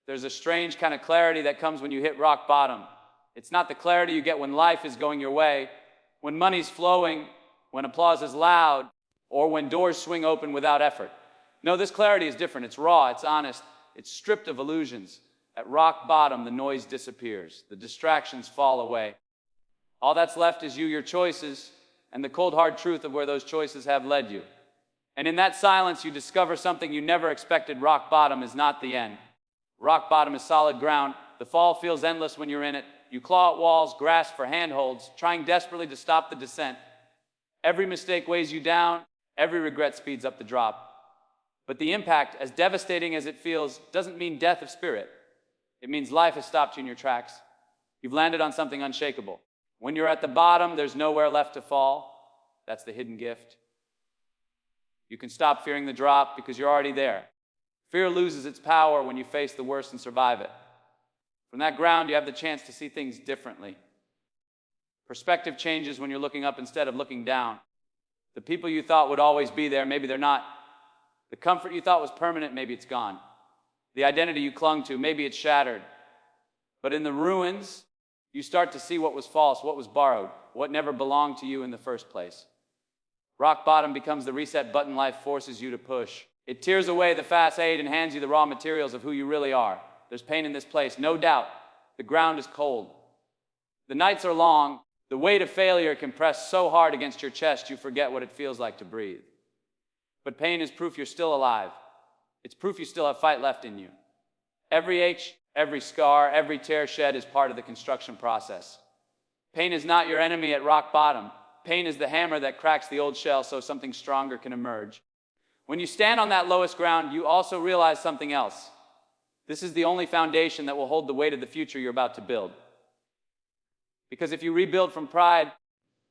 There's a strange kind of clarity that comes when you hit rock bottom. It's not the clarity you get when life is going your way, when money's flowing, when applause is loud, or when doors swing open without effort. No, this clarity is different. It's raw, it's honest, it's stripped of illusions. At rock bottom, the noise disappears. The distractions fall away. All that's left is you, your choices, and the cold hard truth of where those choices have led you. And in that silence, you discover something you never expected. Rock bottom is not the end. Rock bottom is solid ground. The fall feels endless when you're in it. You claw at walls, grasp for handholds, trying desperately to stop the descent. Every mistake weighs you down. Every regret speeds up the drop. But the impact, as devastating as it feels, doesn't mean death of spirit. It means life has stopped you in your tracks. You've landed on something unshakable. When you're at the bottom, there's nowhere left to fall. That's the hidden gift. You can stop fearing the drop because you're already there. Fear loses its power when you face the worst and survive it. From that ground, you have the chance to see things differently. Perspective changes when you're looking up instead of looking down. The people you thought would always be there, maybe they're not. The comfort you thought was permanent, maybe it's gone. The identity you clung to, maybe it's shattered. But in the ruins, you start to see what was false, what was borrowed, what never belonged to you in the first place. Rock bottom becomes the reset button life forces you to push. It tears away the fast aid and hands you the raw materials of who you really are. There's pain in this place, no doubt. The ground is cold. The nights are long. The weight of failure can press so hard against your chest you forget what it feels like to breathe. But pain is proof you're still alive. It's proof you still have fight left in you. Every ache, every scar, every tear shed is part of the construction process. Pain is not your enemy at rock bottom. Pain is the hammer that cracks the old shell so something stronger can emerge. When you stand on that lowest ground, you also realize something else. This is the only foundation that will hold the weight of the future you're about to build. Because if you rebuild from pride,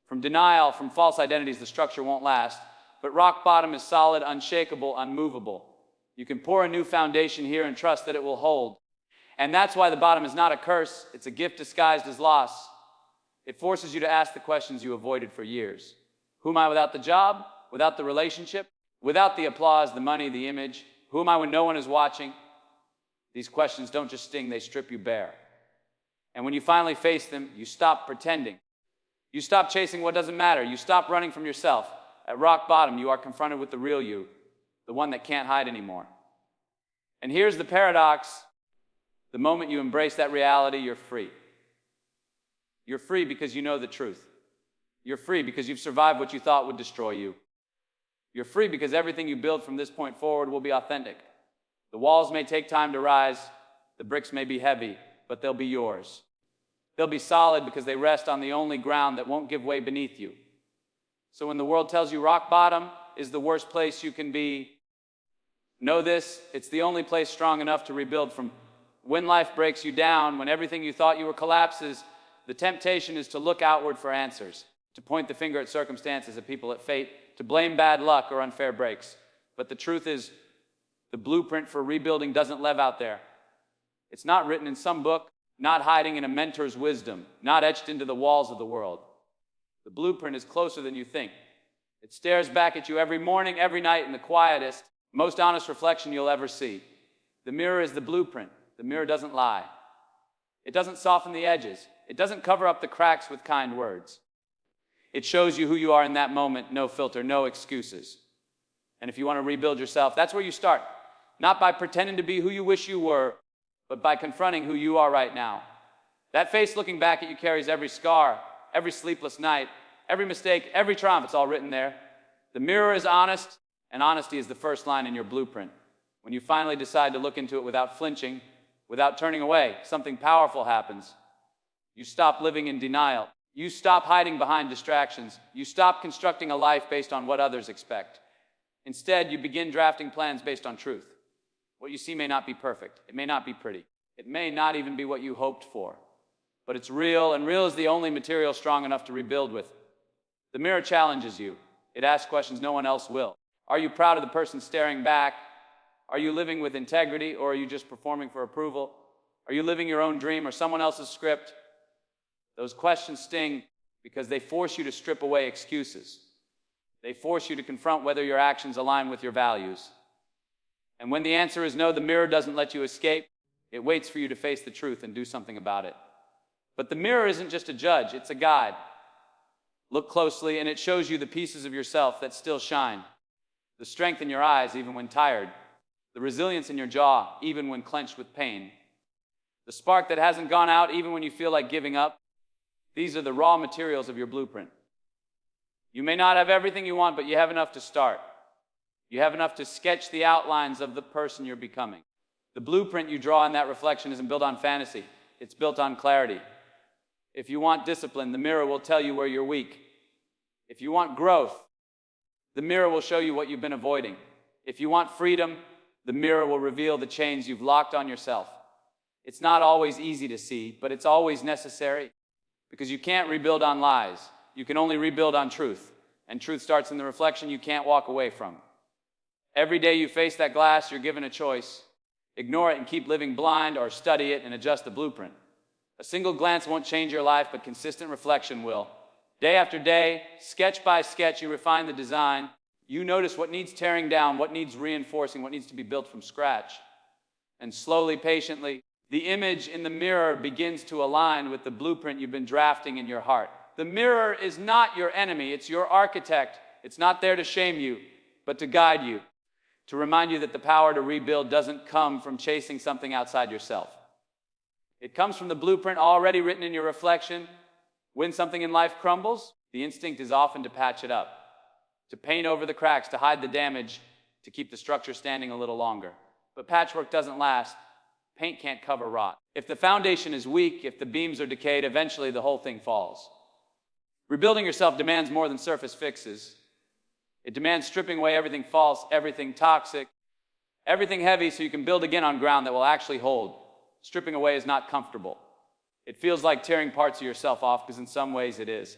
from denial, from false identities, the structure won't last. But rock bottom is solid, unshakable, unmovable. You can pour a new foundation here and trust that it will hold. And that's why the bottom is not a curse, it's a gift disguised as loss. It forces you to ask the questions you avoided for years. Who am I without the job? Without the relationship? Without the applause, the money, the image? Who am I when no one is watching? These questions don't just sting, they strip you bare. And when you finally face them, you stop pretending. You stop chasing what doesn't matter. You stop running from yourself. At rock bottom, you are confronted with the real you, the one that can't hide anymore. And here's the paradox. The moment you embrace that reality, you're free. You're free because you know the truth. You're free because you've survived what you thought would destroy you. You're free because everything you build from this point forward will be authentic. The walls may take time to rise, the bricks may be heavy, but they'll be yours. They'll be solid because they rest on the only ground that won't give way beneath you. So when the world tells you rock bottom is the worst place you can be, know this, it's the only place strong enough to rebuild from. When life breaks you down, when everything you thought you were collapses, the temptation is to look outward for answers, to point the finger at circumstances, at people, at fate, to blame bad luck or unfair breaks. But the truth is, the blueprint for rebuilding doesn't live out there. It's not written in some book, not hiding in a mentor's wisdom, not etched into the walls of the world. The blueprint is closer than you think. It stares back at you every morning, every night in the quietest, most honest reflection you'll ever see. The mirror is the blueprint. The mirror doesn't lie. It doesn't soften the edges. It doesn't cover up the cracks with kind words. It shows you who you are in that moment, no filter, no excuses. And if you want to rebuild yourself, that's where you start. Not by pretending to be who you wish you were, but by confronting who you are right now. That face looking back at you carries every scar, every sleepless night, every mistake, every triumph. It's all written there. The mirror is honest, and honesty is the first line in your blueprint. When you finally decide to look into it without flinching, without turning away, something powerful happens. You stop living in denial. You stop hiding behind distractions. You stop constructing a life based on what others expect. Instead, you begin drafting plans based on truth. What you see may not be perfect. It may not be pretty. It may not even be what you hoped for. But it's real, and real is the only material strong enough to rebuild with. The mirror challenges you. It asks questions no one else will. Are you proud of the person staring back? Are you living with integrity, or are you just performing for approval? Are you living your own dream or someone else's script? Those questions sting because they force you to strip away excuses. They force you to confront whether your actions align with your values. And when the answer is no, the mirror doesn't let you escape. It waits for you to face the truth and do something about it. But the mirror isn't just a judge, it's a guide. Look closely and it shows you the pieces of yourself that still shine. The strength in your eyes even when tired. The resilience in your jaw even when clenched with pain. The spark that hasn't gone out even when you feel like giving up. These are the raw materials of your blueprint. You may not have everything you want, but you have enough to start. You have enough to sketch the outlines of the person you're becoming. The blueprint you draw in that reflection isn't built on fantasy. It's built on clarity. If you want discipline, the mirror will tell you where you're weak. If you want growth, the mirror will show you what you've been avoiding. If you want freedom, the mirror will reveal the chains you've locked on yourself. It's not always easy to see, but it's always necessary. Because you can't rebuild on lies. You can only rebuild on truth. And truth starts in the reflection you can't walk away from. Every day you face that glass, you're given a choice. Ignore it and keep living blind, or study it and adjust the blueprint. A single glance won't change your life, but consistent reflection will. Day after day, sketch by sketch, you refine the design. You notice what needs tearing down, what needs reinforcing, what needs to be built from scratch. And slowly, patiently, the image in the mirror begins to align with the blueprint you've been drafting in your heart. The mirror is not your enemy, it's your architect. It's not there to shame you, but to guide you. To remind you that the power to rebuild doesn't come from chasing something outside yourself. It comes from the blueprint already written in your reflection. When something in life crumbles, the instinct is often to patch it up, to paint over the cracks, to hide the damage, to keep the structure standing a little longer. But patchwork doesn't last. Paint can't cover rot. If the foundation is weak, if the beams are decayed, eventually the whole thing falls. Rebuilding yourself demands more than surface fixes. It demands stripping away everything false, everything toxic, everything heavy, so you can build again on ground that will actually hold. Stripping away is not comfortable. It feels like tearing parts of yourself off, because in some ways it is.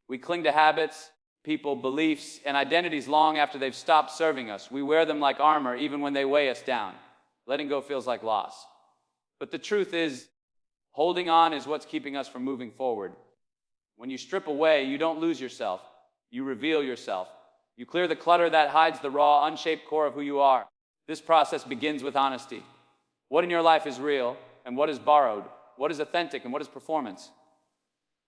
We cling to habits, people, beliefs, and identities long after they've stopped serving us. We wear them like armor even when they weigh us down. Letting go feels like loss. But the truth is, holding on is what's keeping us from moving forward. When you strip away, you don't lose yourself. You reveal yourself. You clear the clutter that hides the raw, unshaped core of who you are. This process begins with honesty. What in your life is real, and what is borrowed? What is authentic, and what is performance?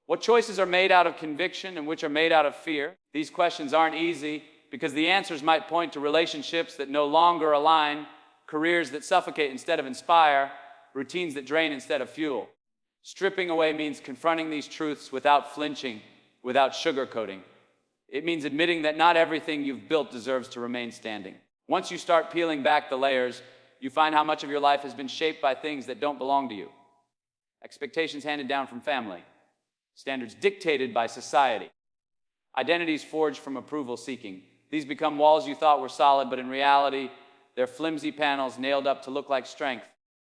What choices are made out of conviction and which are made out of fear? These questions aren't easy, because the answers might point to relationships that no longer align, careers that suffocate instead of inspire, routines that drain instead of fuel. Stripping away means confronting these truths without flinching, without sugarcoating. It means admitting that not everything you've built deserves to remain standing. Once you start peeling back the layers, you find how much of your life has been shaped by things that don't belong to you. Expectations handed down from family. Standards dictated by society. Identities forged from approval seeking. These become walls you thought were solid, but in reality, they're flimsy panels nailed up to look like strength.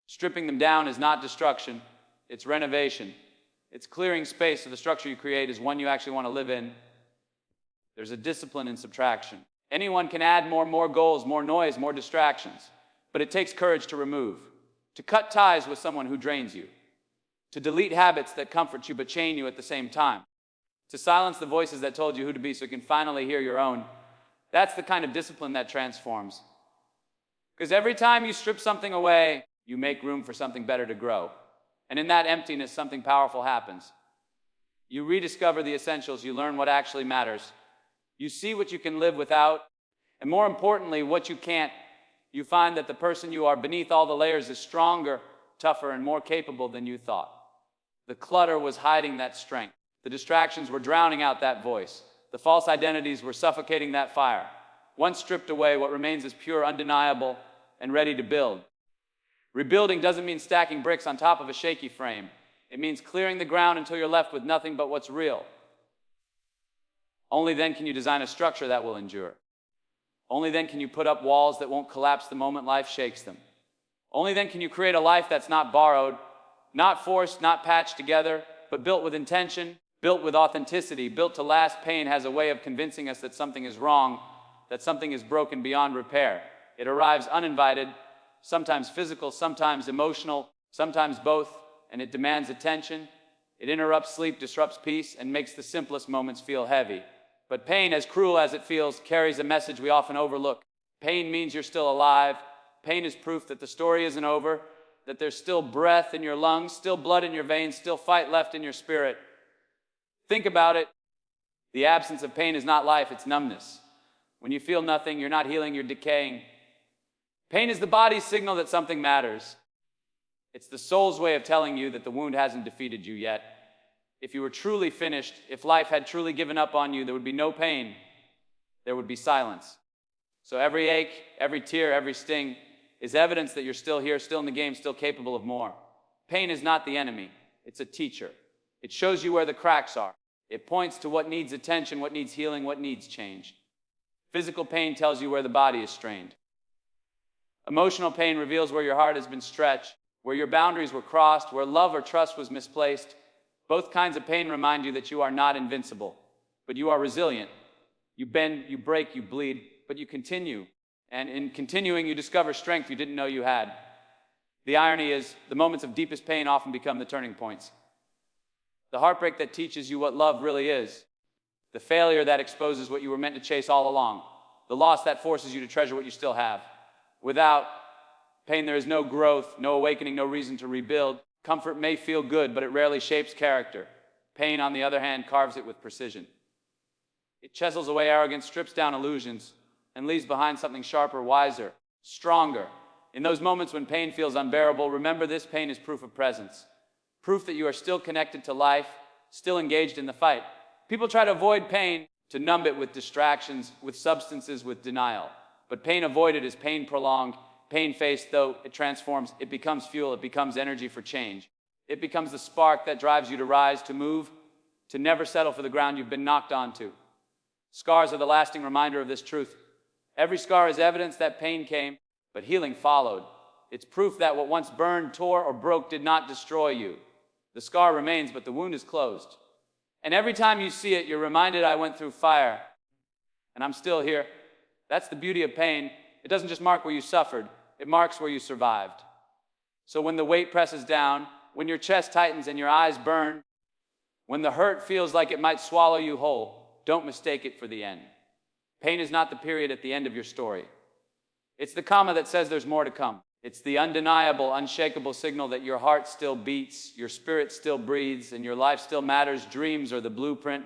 Stripping them down is not destruction, it's renovation. It's clearing space so the structure you create is one you actually want to live in. There's a discipline in subtraction. Anyone can add more goals, more noise, more distractions. But it takes courage to remove, to cut ties with someone who drains you, to delete habits that comfort you but chain you at the same time, to silence the voices that told you who to be so you can finally hear your own. That's the kind of discipline that transforms. Because every time you strip something away, you make room for something better to grow. And in that emptiness, something powerful happens. You rediscover the essentials, you learn what actually matters. You see what you can live without, and more importantly, what you can't. You find that the person you are beneath all the layers is stronger, tougher, and more capable than you thought. The clutter was hiding that strength. The distractions were drowning out that voice. The false identities were suffocating that fire. Once stripped away, what remains is pure, undeniable, and ready to build. Rebuilding doesn't mean stacking bricks on top of a shaky frame. It means clearing the ground until you're left with nothing but what's real. Only then can you design a structure that will endure. Only then can you put up walls that won't collapse the moment life shakes them. Only then can you create a life that's not borrowed, not forced, not patched together, but built with intention, built with authenticity, built to last. Pain has a way of convincing us that something is wrong, that something is broken beyond repair. It arrives uninvited, sometimes physical, sometimes emotional, sometimes both, and it demands attention. It interrupts sleep, disrupts peace, and makes the simplest moments feel heavy. But pain, as cruel as it feels, carries a message we often overlook. Pain means you're still alive. Pain is proof that the story isn't over, that there's still breath in your lungs, still blood in your veins, still fight left in your spirit. Think about it. The absence of pain is not life, it's numbness. When you feel nothing, you're not healing, you're decaying. Pain is the body's signal that something matters. It's the soul's way of telling you that the wound hasn't defeated you yet. If you were truly finished, if life had truly given up on you, there would be no pain. There would be silence. So every ache, every tear, every sting is evidence that you're still here, still in the game, still capable of more. Pain is not the enemy. It's a teacher. It shows you where the cracks are. It points to what needs attention, what needs healing, what needs change. Physical pain tells you where the body is strained. Emotional pain reveals where your heart has been stretched, where your boundaries were crossed, where love or trust was misplaced. Both kinds of pain remind you that you are not invincible, but you are resilient. You bend, you break, you bleed, but you continue. And in continuing, you discover strength you didn't know you had. The irony is, the moments of deepest pain often become the turning points. The heartbreak that teaches you what love really is. The failure that exposes what you were meant to chase all along. The loss that forces you to treasure what you still have. Without pain, there is no growth, no awakening, no reason to rebuild. Comfort may feel good, but it rarely shapes character. Pain, on the other hand, carves it with precision. It chisels away arrogance, strips down illusions, and leaves behind something sharper, wiser, stronger. In those moments when pain feels unbearable, remember this: pain is proof of presence. Proof that you are still connected to life, still engaged in the fight. People try to avoid pain, to numb it with distractions, with substances, with denial. But pain avoided is pain prolonged. Pain faced, though, it transforms. It becomes fuel. It becomes energy for change. It becomes the spark that drives you to rise, to move, to never settle for the ground you've been knocked onto. Scars are the lasting reminder of this truth. Every scar is evidence that pain came, but healing followed. It's proof that what once burned, tore, or broke did not destroy you. The scar remains, but the wound is closed. And every time you see it, you're reminded, I went through fire, and I'm still here. That's the beauty of pain. It doesn't just mark where you suffered, it marks where you survived. So when the weight presses down, when your chest tightens and your eyes burn, when the hurt feels like it might swallow you whole, don't mistake it for the end. Pain is not the period at the end of your story. It's the comma that says there's more to come. It's the undeniable, unshakable signal that your heart still beats, your spirit still breathes, and your life still matters. Dreams are the blueprint.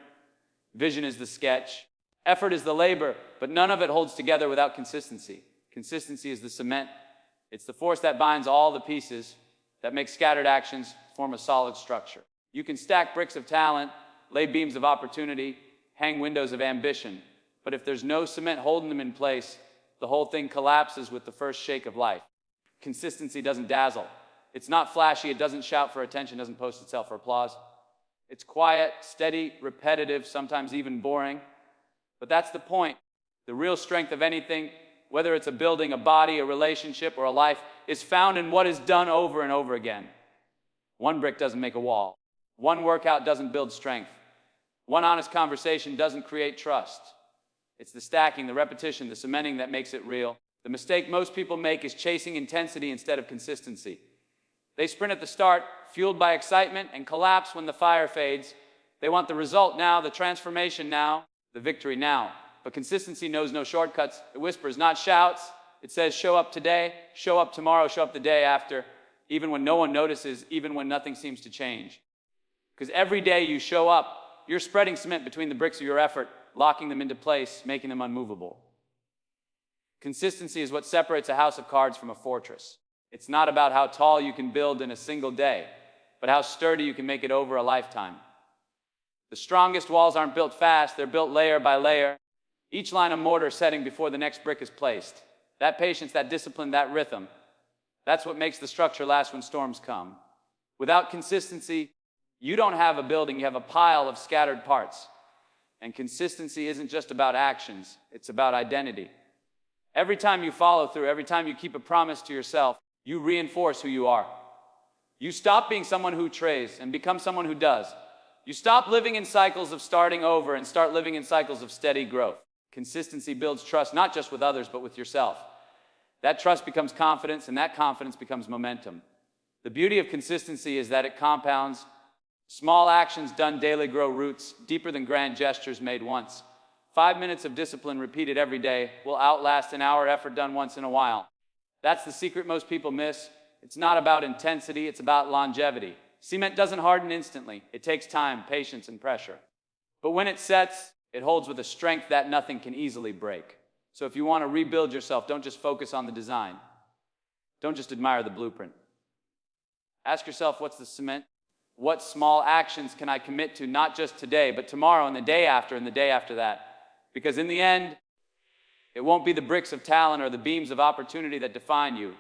Vision is the sketch. Effort is the labor, but none of it holds together without consistency. Consistency is the cement. It's the force that binds all the pieces, that makes scattered actions form a solid structure. You can stack bricks of talent, lay beams of opportunity, hang windows of ambition, but if there's no cement holding them in place, the whole thing collapses with the first shake of life. Consistency doesn't dazzle. It's not flashy. It doesn't shout for attention, doesn't post itself for applause. It's quiet, steady, repetitive, sometimes even boring. But that's the point. The real strength of anything, whether it's a building, a body, a relationship, or a life, is found in what is done over and over again. One brick doesn't make a wall. One workout doesn't build strength. One honest conversation doesn't create trust. It's the stacking, the repetition, the cementing that makes it real. The mistake most people make is chasing intensity instead of consistency. They sprint at the start, fueled by excitement, and collapse when the fire fades. They want the result now, the transformation now, the victory now. But consistency knows no shortcuts. It whispers, not shouts. It says, show up today, show up tomorrow, show up the day after, even when no one notices, even when nothing seems to change. Because every day you show up, you're spreading cement between the bricks of your effort, locking them into place, making them unmovable. Consistency is what separates a house of cards from a fortress. It's not about how tall you can build in a single day, but how sturdy you can make it over a lifetime. The strongest walls aren't built fast, they're built layer by layer, each line of mortar setting before the next brick is placed. That patience, that discipline, that rhythm, that's what makes the structure last when storms come. Without consistency, you don't have a building, you have a pile of scattered parts. And consistency isn't just about actions, it's about identity. Every time you follow through, every time you keep a promise to yourself, you reinforce who you are. You stop being someone who trays and become someone who does. You stop living in cycles of starting over and start living in cycles of steady growth. Consistency builds trust, not just with others, but with yourself. That trust becomes confidence, and that confidence becomes momentum. The beauty of consistency is that it compounds. Small actions done daily grow roots deeper than grand gestures made once. 5 minutes of discipline repeated every day will outlast an hour effort done once in a while. That's the secret most people miss. It's not about intensity, it's about longevity. Cement doesn't harden instantly. It takes time, patience, and pressure. But when it sets, it holds with a strength that nothing can easily break. So if you want to rebuild yourself, don't just focus on the design. Don't just admire the blueprint. Ask yourself, what's the cement? What small actions can I commit to, not just today, but tomorrow and the day after and the day after that? Because in the end, it won't be the bricks of talent or the beams of opportunity that define you.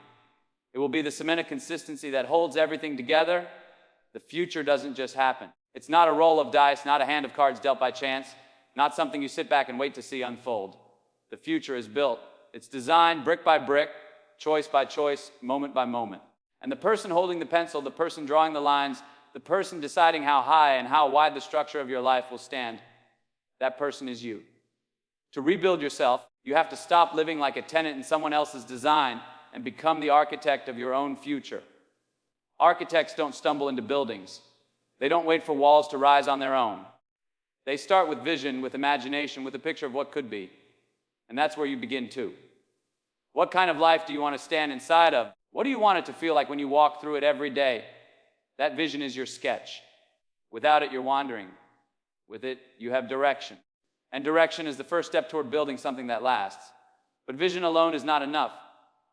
It will be the cement of consistency that holds everything together. The future doesn't just happen. It's not a roll of dice, not a hand of cards dealt by chance, not something you sit back and wait to see unfold. The future is built. It's designed brick by brick, choice by choice, moment by moment. And the person holding the pencil, the person drawing the lines, the person deciding how high and how wide the structure of your life will stand, that person is you. To rebuild yourself, you have to stop living like a tenant in someone else's design and become the architect of your own future. Architects don't stumble into buildings. They don't wait for walls to rise on their own. They start with vision, with imagination, with a picture of what could be. And that's where you begin too. What kind of life do you want to stand inside of? What do you want it to feel like when you walk through it every day? That vision is your sketch. Without it, you're wandering. With it, you have direction. And direction is the first step toward building something that lasts. But vision alone is not enough.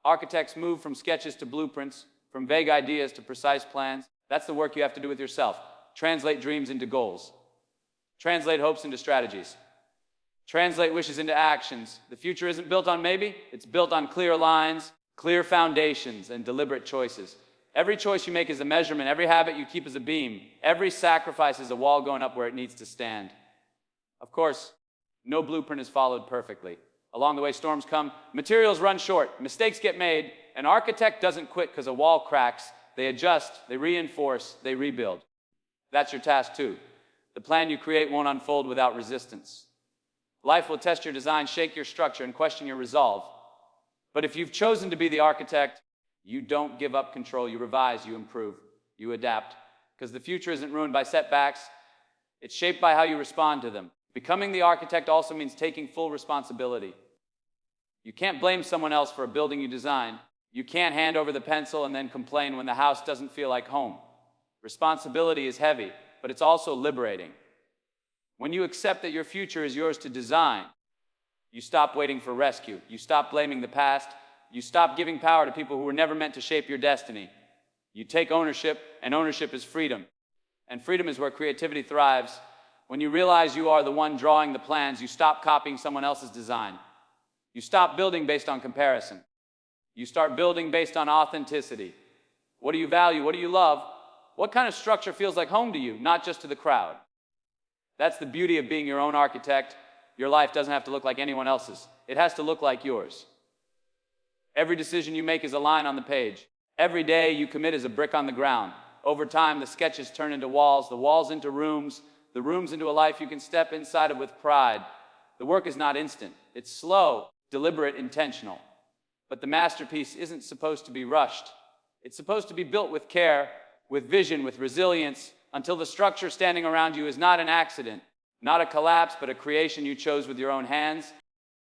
Architects move from sketches to blueprints, from vague ideas to precise plans. That's the work you have to do with yourself. Translate dreams into goals. Translate hopes into strategies. Translate wishes into actions. The future isn't built on maybe, it's built on clear lines, clear foundations, and deliberate choices. Every choice you make is a measurement. Every habit you keep is a beam. Every sacrifice is a wall going up where it needs to stand. Of course, no blueprint is followed perfectly. Along the way, storms come, materials run short, mistakes get made. An architect doesn't quit because a wall cracks. They adjust, they reinforce, they rebuild. That's your task too. The plan you create won't unfold without resistance. Life will test your design, shake your structure, and question your resolve. But if you've chosen to be the architect, you don't give up control. You revise, you improve, you adapt. Because the future isn't ruined by setbacks. It's shaped by how you respond to them. Becoming the architect also means taking full responsibility. You can't blame someone else for a building you designed. You can't hand over the pencil and then complain when the house doesn't feel like home. Responsibility is heavy, but it's also liberating. When you accept that your future is yours to design, you stop waiting for rescue. You stop blaming the past. You stop giving power to people who were never meant to shape your destiny. You take ownership, and ownership is freedom. And freedom is where creativity thrives. When you realize you are the one drawing the plans, you stop copying someone else's design. You stop building based on comparison. You start building based on authenticity. What do you value? What do you love? What kind of structure feels like home to you, not just to the crowd? That's the beauty of being your own architect. Your life doesn't have to look like anyone else's. It has to look like yours. Every decision you make is a line on the page. Every day you commit is a brick on the ground. Over time, the sketches turn into walls, the walls into rooms, the rooms into a life you can step inside of with pride. The work is not instant. It's slow, deliberate, intentional. But the masterpiece isn't supposed to be rushed. It's supposed to be built with care, with vision, with resilience, until the structure standing around you is not an accident, not a collapse, but a creation you chose with your own hands.